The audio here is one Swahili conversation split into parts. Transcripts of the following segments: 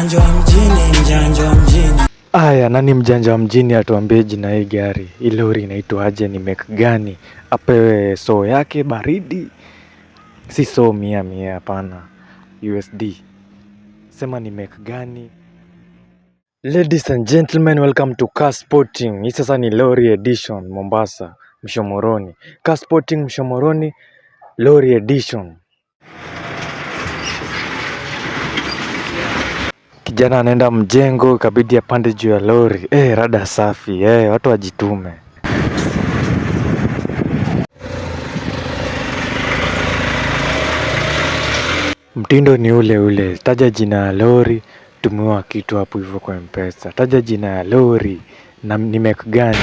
Mjanja wa mjini, mjanja wa mjini. Aya, nani mjanja wa mjini atuambie jina hii gari? Hii lori inaitwa aje, ni make gani? Apewe so yake baridi. Si so mia hapana. USD. Sema ni make gani? Ladies and gentlemen, welcome to Car Sporting. Hii sasa ni lori edition Mombasa, Mshomoroni. Car Sporting Mshomoroni, lori edition. Kijana anaenda mjengo, ikabidi apande juu ya lori. Rada safi. Watu wajitume. Mtindo ni ule ule. Taja jina ya lori, tumiwa kitu hapo hivyo kwa M-Pesa. Taja jina ya lori na ni make gani?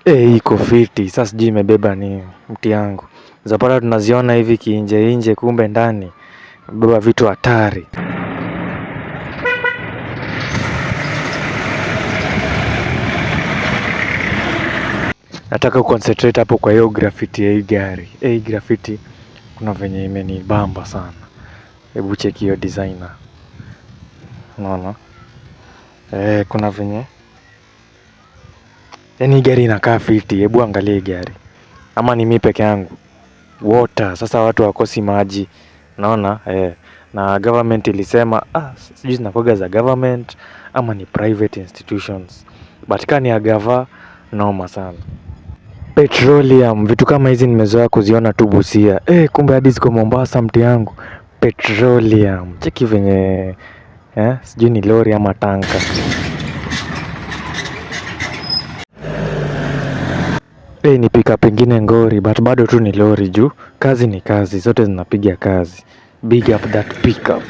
Iko fiti. Sasa sijui imebeba ni mti yangu. Zapata tunaziona hivi kiinje, kumbe ndani beba vitu hatari. Nataka kuconcentrate hapo kwa hiyo graffiti ya hii gari. Hii graffiti kuna venye imenibamba sana. Hebu check hiyo designer. Unaona? Kuna venye. Yaani gari inakaa fiti. Hebu angalia hii gari. Ama ni mimi peke yangu. Water. Sasa watu wakosi maji. Unaona? Na government ilisema sijui zinakuwaga za government ama ni private institutions. But kama ni ya gava, noma sana. Petroleum, vitu kama hizi nimezoea kuziona tu Busia. Kumbe hadi ziko Mombasa mti yangu. Petroleum. Cheki venye sijui ni lori ama tanka. Ni pika pengine ngori, but bado tu ni lori juu. Kazi ni kazi, zote zinapiga kazi. Big up that pickup.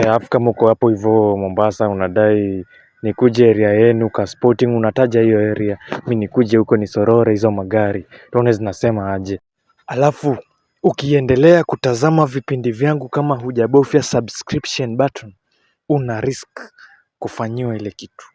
Alafu kama uko hapo hivyo Mombasa unadai nikuje area yenu Car Sporting, unataja hiyo area. Mimi nikuje huko nisorore hizo magari. Tuone zinasema aje. Alafu ukiendelea kutazama vipindi vyangu kama hujabofya subscription button, una risk kufanyiwa ile kitu.